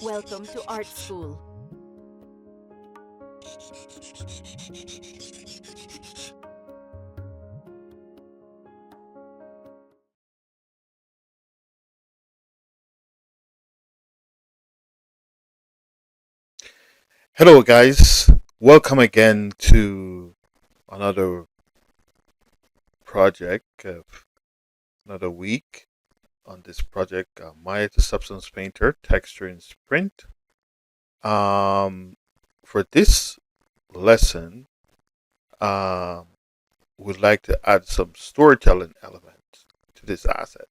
Welcome to art school. Hello, guys. Welcome again to another project, another week on this project. Maya the Substance Painter, Texture in Sprint. Um, for this lesson, um, we'd like to add some storytelling elements to this asset.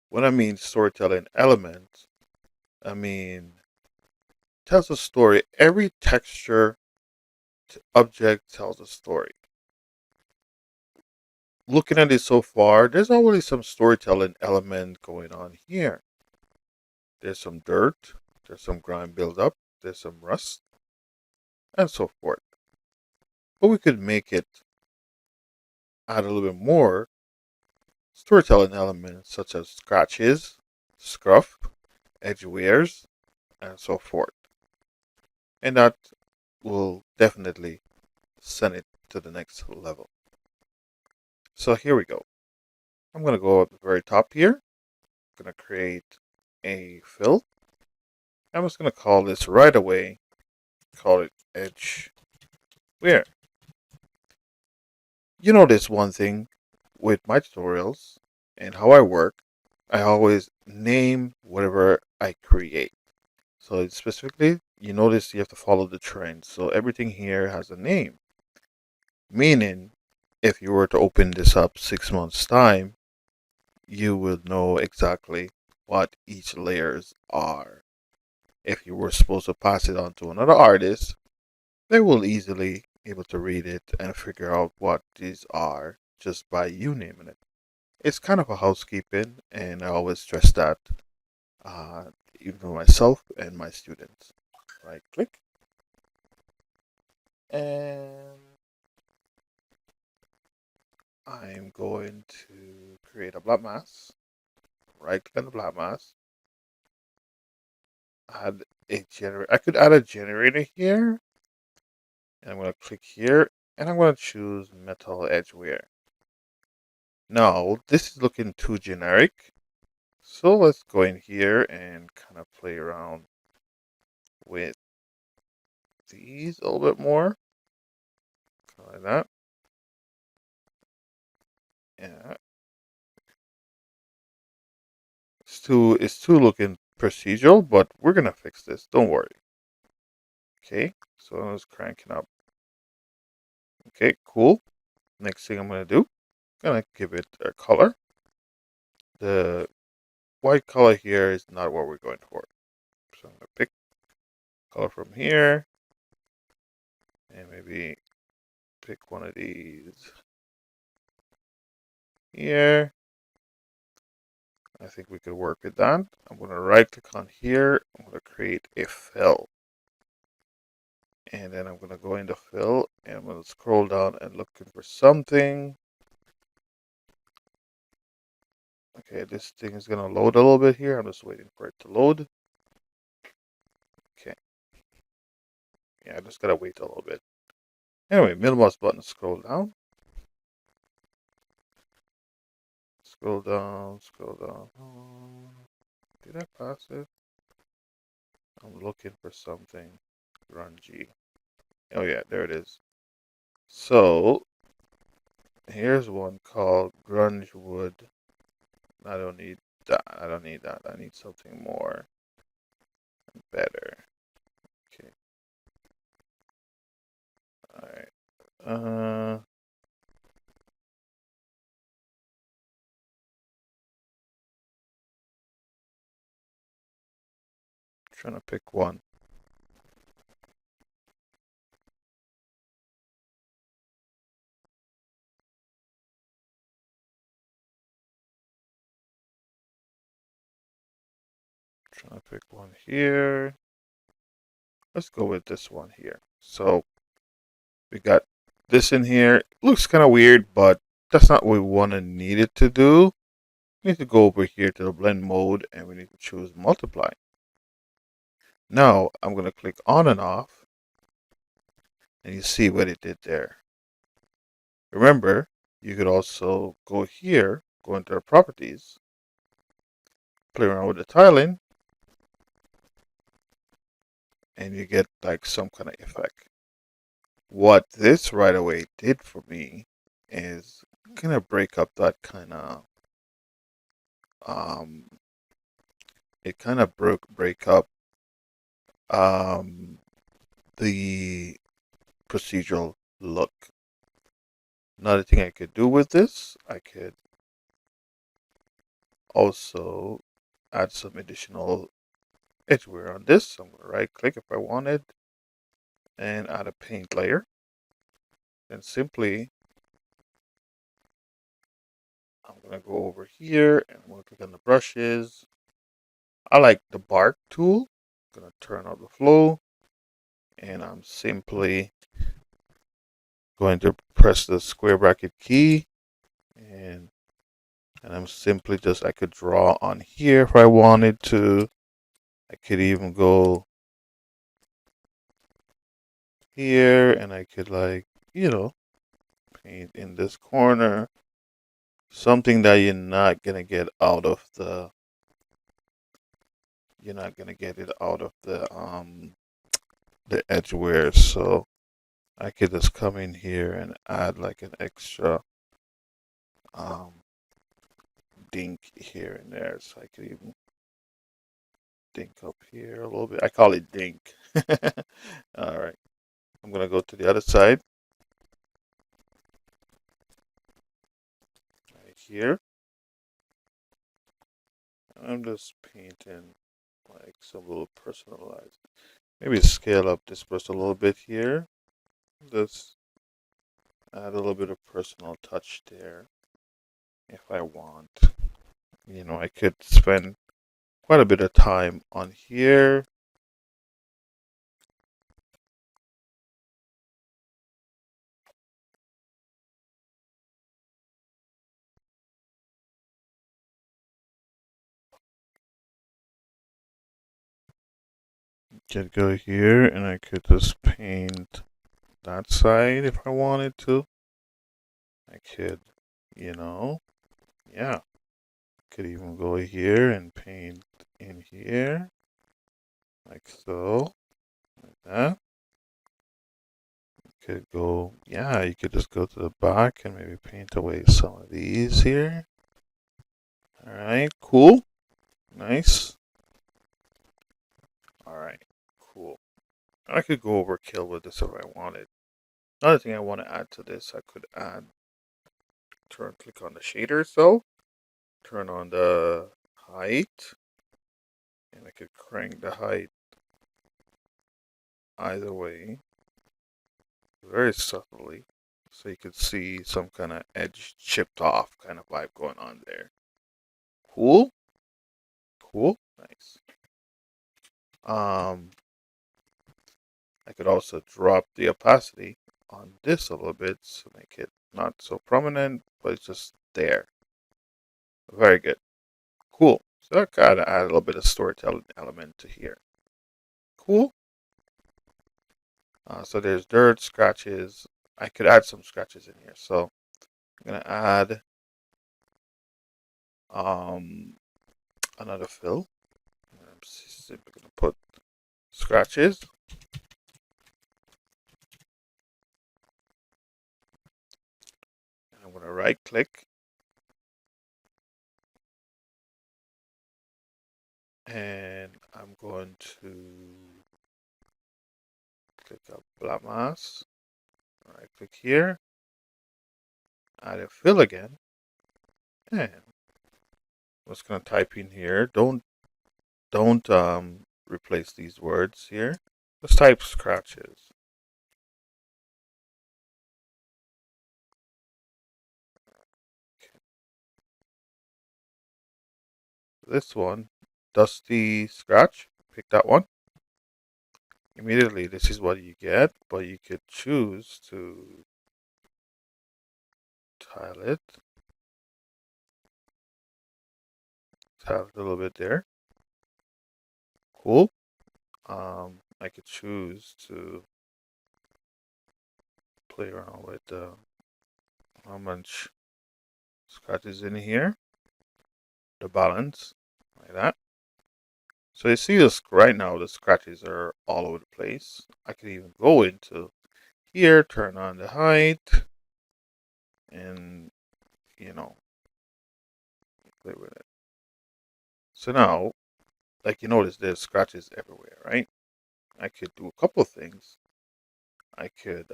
When I mean storytelling elements, I mean tells a story. Every texture object tells a story. Looking at it so far, there's already some storytelling element going on here. There's some dirt, there's some grime buildup, there's some rust, and so forth. But we could make it add a little bit more storytelling elements such as scratches, scruff, edge wears, and so forth. And that will definitely send it to the next level. So here we go. I'm going to go at the very top here. I'm going to create a fill. I'm just going to call this right away, call it edge wear. You notice one thing with my tutorials and how I work, I always name whatever I create. So specifically, you notice you have to follow the trend. So everything here has a name. Meaning, if you were to open this up 6 months time, you will know exactly what each layers are. If you were supposed to pass it on to another artist, they will easily able to read it and figure out what these are just by you naming it. It's kind of a housekeeping, and I always stress that, even for myself and my students. Right click, and I'm going to create a black mask. Right click on the black mask. Add a generator. I could add a generator here, and I'm going to click here, and I'm going to choose metal edge wear. Now, this is looking too generic. So let's go in here and kind of play around with these a little bit more. Kind of like that. Yeah. It's too looking procedural, but we're gonna fix this. Don't worry. Okay, so it's cranking up. Okay, cool. Next thing I'm gonna do, gonna give it a color. The white color here is not what we're going for. So I'm gonna pick color from here and maybe pick one of these here. I think we could work with that. I'm going to right click on here. I'm going to create a fill. And then I'm going to go into fill and I'm going to scroll down and looking for something. Okay, this thing is going to load a little bit here. I'm just waiting for it to load. Okay. Yeah, I just got to wait a little bit. Anyway, middle mouse button, scroll down. Scroll down, scroll down. Oh, did I pass it? I'm looking for something grungy. Oh yeah, there it is. So here's one called grunge wood. I don't need that. I don't need that. I need something more and better. Okay. All right. Trying to pick one. Trying to pick one here. Let's go with this one here. So we got this in here. It looks kind of weird, but that's not what we want to need it to do. We need to go over here to the blend mode and we need to choose multiply. Now I'm going to click on and off and you see what it did there. Remember, you could also go here, go into the properties, play around with the tiling, and you get like some kind of effect. What this right away did for me is kind of break up that kind of um it kind of break up the procedural look. Another thing I could do with this, I could also add some additional edgeware on this. So I'm going to right click if I wanted and add a paint layer. And simply I'm going to go over here and I'm going to click on the brushes. I like the bark tool. I'm going to turn off the flow and I'm simply going to press the square bracket key and I'm simply just, I could draw on here if I wanted to. I could even go here and I could like, paint in this corner. Something that you're not going to get out of the, you're not going to get it out of the edgeware. So I could just come in here and add like an extra um, dink here and there. So I could even dink up here a little bit. I call it dink. All right. I'm going to go to the other side. Right here. I'm just painting like some little personalized. Maybe scale up this brush a little bit here. Just add a little bit of personal touch there if I want. I could spend quite a bit of time on here. Could go here and I could just paint that side if I wanted to. I could, yeah. Could even go here and paint in here. Like so. Like that. Could go, yeah, you could just go to the back and maybe paint away some of these here. All right, cool. Nice. All right, cool. I could go overkill with this if I wanted. Another thing I want to add to this, I could add, click on the shader so, turn on the height, and I could crank the height either way, very subtly, so you could see some kind of edge chipped off kind of vibe going on there. Cool. Cool. Nice. I could also drop the opacity on this a little bit to make it not so prominent, but it's just there. Very good. Cool. So that kind of add a little bit of storytelling element to here. Cool. So there's dirt, scratches. I could add some scratches in here. So I'm gonna add another fill. I'm simply gonna put scratches. And I'm gonna right click and I'm going to click up black mask. Right click here, add a fill again, and I'm just gonna type in here. Don't replace these words here. Let's type scratches. This one, dusty scratch. Pick that one. Immediately, this is what you get, but you could choose to tile it. have a little bit there. Cool. I could choose to play around with how much scratches in here, the balance, like that. So you see this right now, the scratches are all over the place. I could even go into here, turn on the height, and you know, play with it. So now, like you notice, there's scratches everywhere, right? I could do a couple of things. I could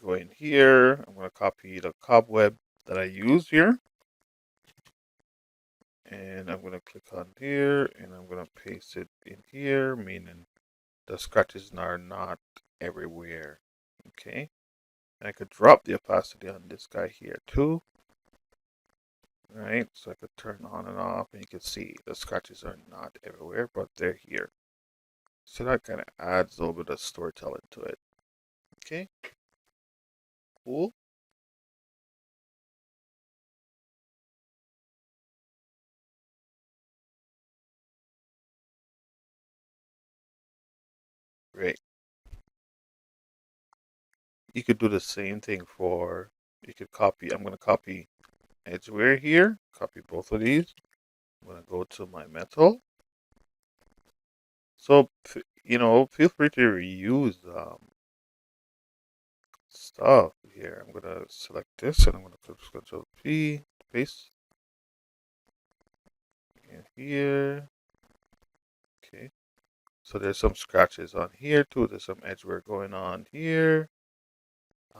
go in here. I'm going to copy the cobweb that I use here. And I'm going to click on here and I'm going to paste it in here, meaning the scratches are not everywhere. Okay. And I could drop the opacity on this guy here too. Right. So I could turn on and off and you can see the scratches are not everywhere, but they're here. So that kind of adds a little bit of storytelling to it. Okay. Cool. Great. You could do the same thing for, you could copy, I'm going to copy edgeware here, copy both of these. I'm going to go to my metal. So, feel free to reuse stuff here. I'm going to select this and I'm going to put Control P, paste in here. Okay. So there's some scratches on here too. There's some edgeware going on here.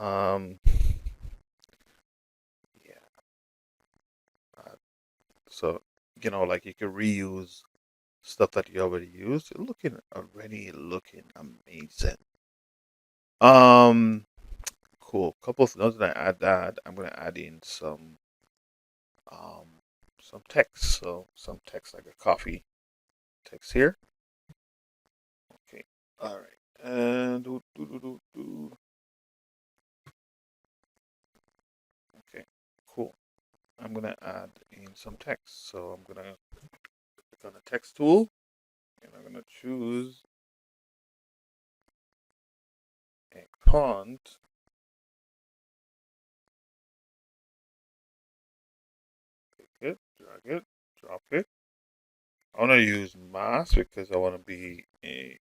Yeah. So, like you can reuse stuff that you already used. Already looking amazing. Cool. Couple of notes that I add that I'm gonna add in um some text. So some text like a coffee text here. Okay. All right. And okay. Cool. I'm gonna add in some text. So I'm gonna click on the text tool and I'm gonna choose a font. Click it, drag it, drop it. I want to use mask because I want to be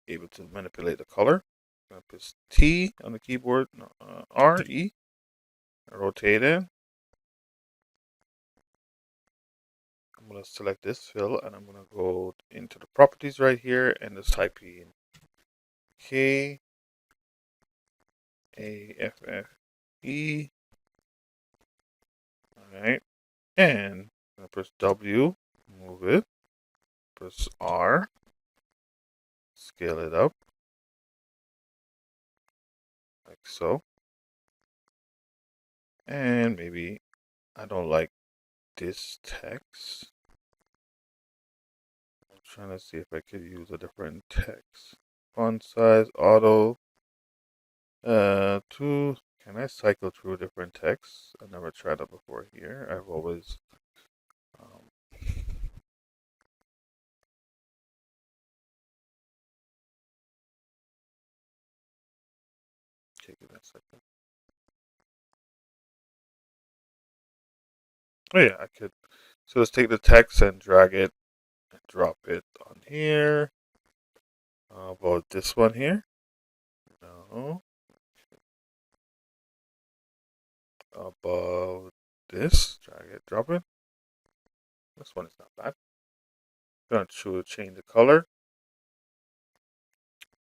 able to manipulate the color. I'm going to press T on the keyboard, no, R, E, rotate it. I'm going to select this fill and I'm going to go into the properties right here and just type in K A F F E. Alright. And I'm going to press W, move it, press R, scale it up, like so. And maybe I don't like this text. I'm trying to see if I could use a different text. Font size, auto, to, can I cycle through different texts? I've never tried that before here. I've always, okay, give me a second. Oh yeah, I could, so let's take the text and drag it and drop it on here. How about this one here? No. About this, drag it, drop it. This one is not bad. I'm gonna choose change the color.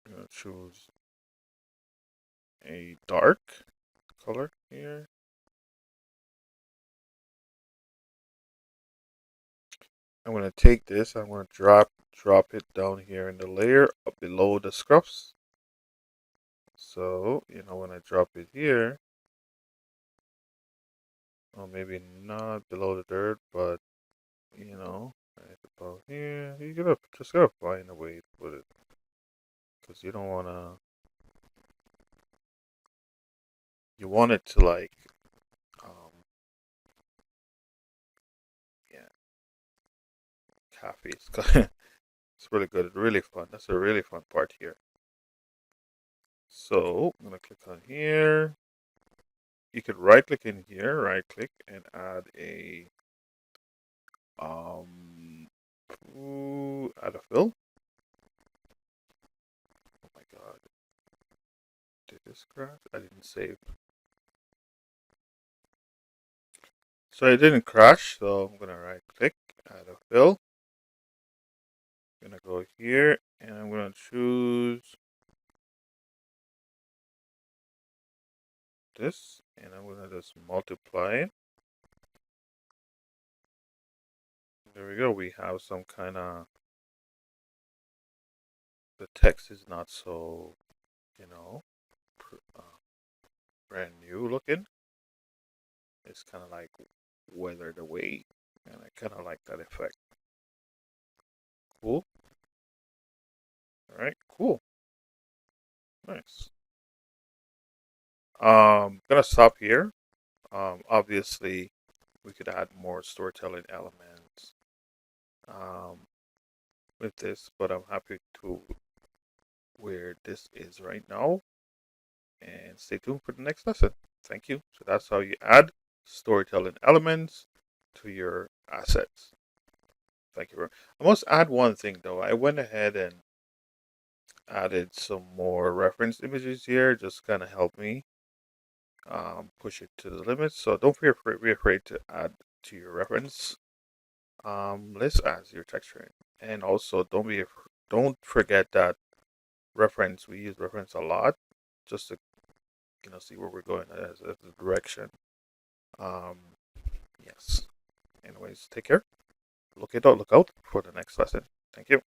I'm gonna choose a dark color here. I'm gonna take this. I'm gonna drop it down here in the layer up below the scruffs. So when I drop it here, or maybe not below the dirt, but right about here, you just gotta find a way to put it, because you don't wanna. You want it to like, um, yeah. happy. It's really good, really fun. That's a really fun part here. So I'm gonna click on here. You could right click in here, right click and add a add a fill. Oh my god. Did this crash? I didn't save. So it didn't crash, so I'm gonna right click, add a fill. I'm gonna go here and I'm gonna choose this and I'm gonna just multiply it. There we go. We have some kind of, the text is not so, you know, brand new looking. It's kind of like weathered away, and I kind of like that effect. Cool. All right, cool. Nice. Gonna stop here. Obviously, we could add more storytelling elements with this, but I'm happy to where this is right now. And stay tuned for the next lesson. Thank you. So that's how you add storytelling elements to your assets. Thank you. I must add one thing though. I went ahead and added some more reference images here, just kind of help me push it to the limits. So don't be afraid to add to your reference list as your texture. And also don't forget that reference, we use reference a lot just to see where we're going as a direction. Yes. Anyways, take care. Look out for the next lesson. Thank you.